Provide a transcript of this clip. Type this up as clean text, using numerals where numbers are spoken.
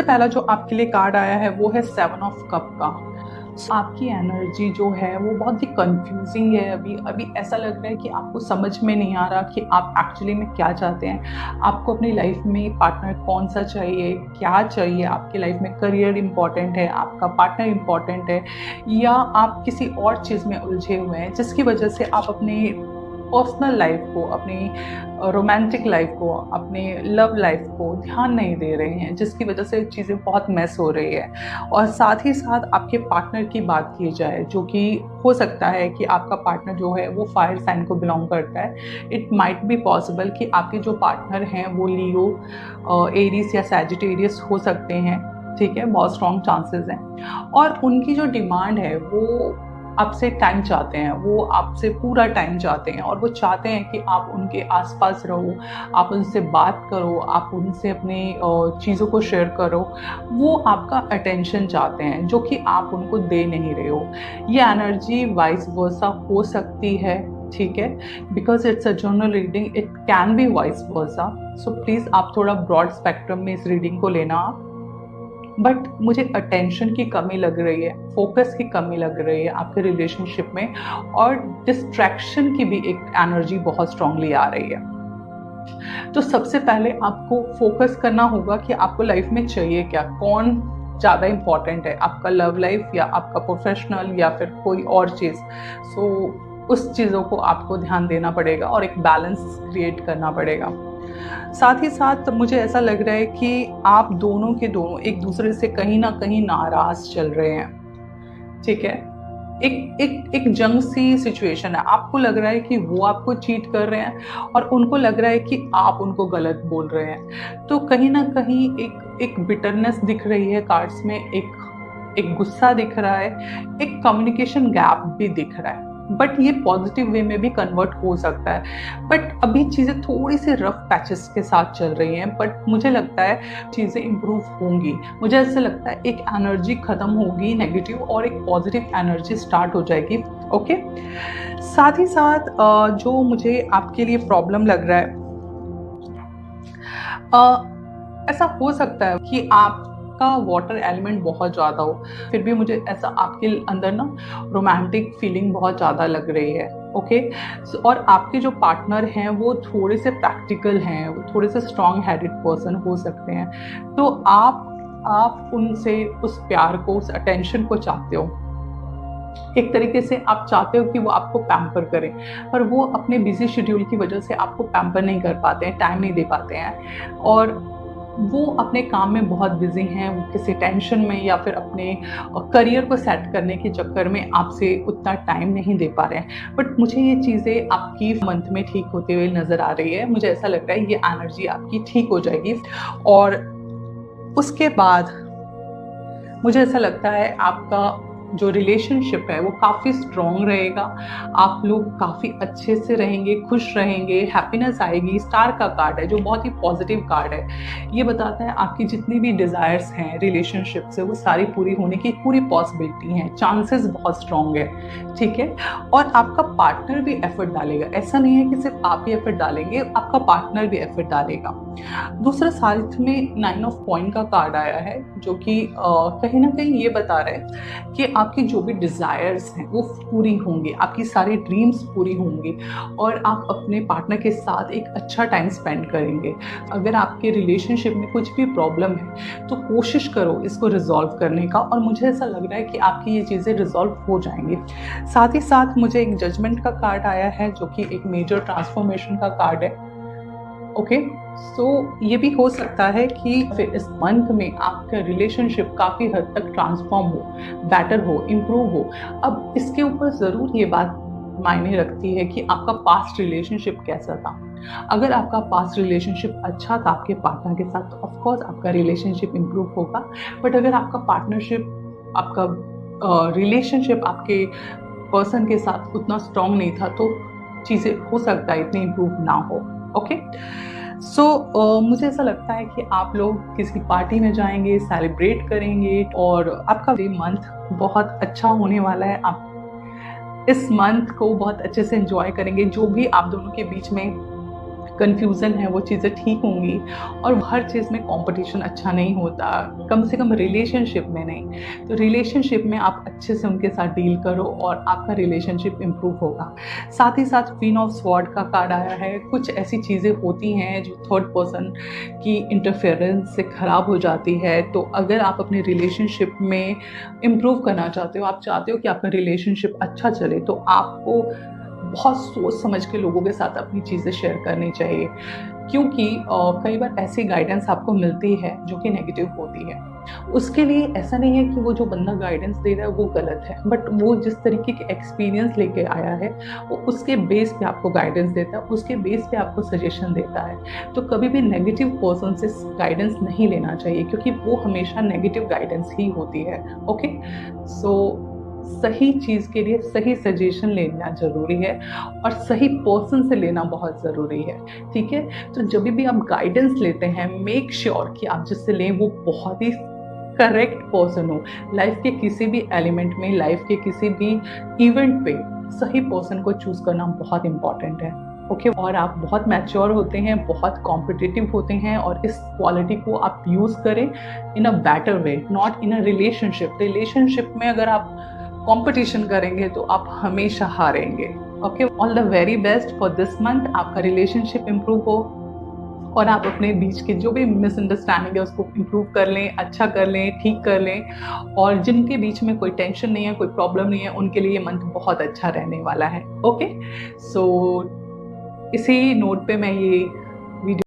पहला जो आपके लिए कार्ड आया है वो है 7 ऑफ कप का। आपकी एनर्जी जो है वो बहुत ही कंफ्यूजिंग है। अभी ऐसा लग रहा है कि आपको समझ में नहीं आ रहा कि आप एक्चुअली में क्या चाहते हैं। आपको अपनी लाइफ में पार्टनर कौन सा चाहिए, क्या चाहिए। आपकी लाइफ में करियर इम्पॉर्टेंट है, आपका पार्टनर इम्पॉर्टेंट है, या आप किसी और चीज़ में उलझे हुए हैं जिसकी वजह से आप अपने पर्सनल लाइफ को, अपनी रोमांटिक लाइफ को, अपने लव लाइफ को ध्यान नहीं दे रहे हैं, जिसकी वजह से चीज़ें बहुत मैस हो रही है। और साथ ही साथ आपके पार्टनर की बात की जाए, जो कि हो सकता है कि आपका पार्टनर जो है वो फायर साइन को बिलोंग करता है। इट माइट बी पॉसिबल कि आपके जो पार्टनर हैं वो लियो, एरीज या सैजिटेरियस हो सकते हैं। ठीक है, बहुत स्ट्रॉन्ग चांसेस हैं। और उनकी जो डिमांड है वो आपसे टाइम चाहते हैं, वो आपसे पूरा टाइम चाहते हैं, और वो चाहते हैं कि आप उनके आसपास रहो, आप उनसे बात करो, आप उनसे अपनी चीज़ों को शेयर करो। वो आपका अटेंशन चाहते हैं जो कि आप उनको दे नहीं रहे हो। ये एनर्जी वाइस वर्सा हो सकती है, ठीक है, because it's a general reading, it can be vice versa. So please आप थोड़ा ब्रॉड स्पेक्ट्रम में इस रीडिंग को लेना आप। बट मुझे अटेंशन की कमी लग रही है, फोकस की कमी लग रही है आपके रिलेशनशिप में, और डिस्ट्रैक्शन की भी एक एनर्जी बहुत स्ट्रांगली आ रही है। तो सबसे पहले आपको फोकस करना होगा कि आपको लाइफ में चाहिए क्या, कौन ज़्यादा इम्पॉर्टेंट है, आपका लव लाइफ या आपका प्रोफेशनल या फिर कोई और चीज़। सो उस चीज़ों को आपको ध्यान देना पड़ेगा और एक बैलेंस क्रिएट करना पड़ेगा। साथ ही साथ मुझे ऐसा लग रहा है कि आप दोनों के दोनों एक दूसरे से कहीं ना कहीं नाराज चल रहे हैं। ठीक है, एक जंग सी सिचुएशन है। आपको लग रहा है कि वो आपको चीट कर रहे हैं और उनको लग रहा है कि आप उनको गलत बोल रहे हैं। तो कहीं ना कहीं एक बिटरनेस दिख रही है कार्ड्स में, एक गुस्सा दिख रहा है, एक कम्युनिकेशन गैप भी दिख रहा है। बट ये पॉजिटिव वे में भी कन्वर्ट हो सकता है। बट अभी चीज़ें थोड़ी सी रफ पैचेस के साथ चल रही हैं, बट मुझे लगता है चीज़ें इम्प्रूव होंगी। मुझे ऐसा लगता है एक एनर्जी ख़त्म होगी नेगेटिव और एक पॉजिटिव एनर्जी स्टार्ट हो जाएगी। ओके, साथ ही साथ जो मुझे आपके लिए प्रॉब्लम लग रहा है, ऐसा हो सकता है कि आपका वाटर एलिमेंट बहुत ज़्यादा हो, फिर भी मुझे ऐसा आपके अंदर ना रोमांटिक फीलिंग बहुत ज़्यादा लग रही है। ओके, और आपके जो पार्टनर हैं वो थोड़े से प्रैक्टिकल हैं, वो थोड़े से स्ट्रॉन्ग हेडेड पर्सन हो सकते हैं। तो आप उनसे उस प्यार को, उस अटेंशन को चाहते हो। एक तरीके से आप चाहते हो कि वो आपको पैम्पर करें, पर वो अपने बिजी शेड्यूल की वजह से आपको पैम्पर नहीं कर पाते हैं, टाइम नहीं दे पाते हैं, और वो अपने काम में बहुत बिजी हैं, वो किसी टेंशन में या फिर अपने करियर को सेट करने के चक्कर में आपसे उतना टाइम नहीं दे पा रहे हैं। बट मुझे ये चीज़ें आपकी मंथ में ठीक होते हुए नज़र आ रही है। मुझे ऐसा लगता है ये एनर्जी आपकी ठीक हो जाएगी, और उसके बाद मुझे ऐसा लगता है आपका जो रिलेशनशिप है वो काफ़ी स्ट्रॉन्ग रहेगा। आप लोग काफ़ी अच्छे से रहेंगे, खुश रहेंगे, हैप्पीनेस आएगी। स्टार का कार्ड है जो बहुत ही पॉजिटिव कार्ड है। ये बताता है आपकी जितनी भी डिज़ायर्स हैं रिलेशनशिप से वो सारी पूरी होने की पूरी पॉसिबिलिटी हैं, चांसेस बहुत स्ट्रॉन्ग है। ठीक है, और आपका पार्टनर भी एफर्ट डालेगा। ऐसा नहीं है कि सिर्फ आप ही एफर्ट डालेंगे, आपका पार्टनर भी एफर्ट डालेगा। दूसरा साथ में 9 ऑफ कॉइन का कार्ड आया है, जो कि कहीं ना कहीं ये बता रहा है कि आपकी जो भी डिज़ायर्स हैं वो पूरी होंगी, आपकी सारी ड्रीम्स पूरी होंगी, और आप अपने पार्टनर के साथ एक अच्छा टाइम स्पेंड करेंगे। अगर आपके रिलेशनशिप में कुछ भी प्रॉब्लम है तो कोशिश करो इसको रिजॉल्व करने का, और मुझे ऐसा लग रहा है कि आपकी ये चीज़ें रिजॉल्व हो जाएंगी। साथ ही साथ मुझे एक जजमेंट का कार्ड आया है, जो कि एक मेजर ट्रांसफॉर्मेशन का कार्ड है। ओके, सो ये भी हो सकता है कि फिर इस मंथ में आपका रिलेशनशिप काफ़ी हद तक ट्रांसफॉर्म हो, बेटर हो, इम्प्रूव हो। अब इसके ऊपर ज़रूर ये बात मायने रखती है कि आपका पास्ट रिलेशनशिप कैसा था। अगर आपका पास्ट रिलेशनशिप अच्छा था आपके पार्टनर के साथ, तो ऑफकोर्स आपका रिलेशनशिप इम्प्रूव होगा। बट अगर आपका पार्टनरशिप, आपका रिलेशनशिप आपके पर्सन के साथ उतना स्ट्रॉन्ग नहीं था, तो चीज़ें हो सकता है इतनी इम्प्रूव ना हो। ओके, सो मुझे ऐसा लगता है कि आप लोग किसी पार्टी में जाएंगे, सेलिब्रेट करेंगे, और आपका ये मंथ बहुत अच्छा होने वाला है। आप इस मंथ को बहुत अच्छे से एंजॉय करेंगे। जो भी आप दोनों के बीच में कन्फ्यूज़न है वो चीज़ें ठीक होंगी और हर चीज़ में कॉम्पिटिशन अच्छा नहीं होता, कम से कम रिलेशनशिप में नहीं। तो रिलेशनशिप में आप अच्छे से उनके साथ डील करो और आपका रिलेशनशिप इम्प्रूव होगा। साथ ही साथ क्वीन ऑफ स्वॉर्ड का कार्ड आया है, कुछ ऐसी चीज़ें होती हैं जो थर्ड पर्सन की इंटरफेरेंस से ख़राब हो जाती है। तो अगर आप अपने रिलेशनशिप में इम्प्रूव करना चाहते हो, आप चाहते हो कि आपका रिलेशनशिप अच्छा चले, तो आपको बहुत सोच समझ के लोगों के साथ अपनी चीज़ें शेयर करनी चाहिए, क्योंकि कई बार ऐसी गाइडेंस आपको मिलती है जो कि नेगेटिव होती है। उसके लिए ऐसा नहीं है कि वो जो बंदा गाइडेंस दे रहा है वो गलत है, बट वो जिस तरीके के एक्सपीरियंस लेके आया है वो उसके बेस पे आपको गाइडेंस देता है, उसके बेस पे आपको सजेशन देता है। तो कभी भी नेगेटिव पर्सन से गाइडेंस नहीं लेना चाहिए, क्योंकि वो हमेशा नेगेटिव गाइडेंस ही होती है। ओके, सो सही चीज़ के लिए सही सजेशन लेना ज़रूरी है और सही पर्सन से लेना बहुत ज़रूरी है, ठीक है? तो जब भी आप गाइडेंस लेते हैं, मेक श्योर कि आप जिससे लें वो बहुत ही करेक्ट पर्सन हो। लाइफ के किसी भी एलिमेंट में, लाइफ के किसी भी इवेंट पे सही पर्सन को चूज़ करना बहुत इम्पॉर्टेंट है। ओके, और आप बहुत मैच्योर होते हैं, बहुत कॉम्पिटिटिव होते हैं और इस क्वालिटी को आप यूज़ करें in a better way, not in a relationship. Relationship में अगर आप कंपटीशन करेंगे तो आप हमेशा हारेंगे। Okay, all the very best for this month. आपका रिलेशनशिप इम्प्रूव हो और आप अपने बीच के जो भी मिसअंडरस्टैंडिंग है उसको इम्प्रूव कर लें, अच्छा कर लें, ठीक कर लें। और जिनके बीच में कोई टेंशन नहीं है, कोई प्रॉब्लम नहीं है, उनके लिए ये मंथ बहुत अच्छा रहने वाला है। ओके, सो इसी नोट पे मैं ये वीडियो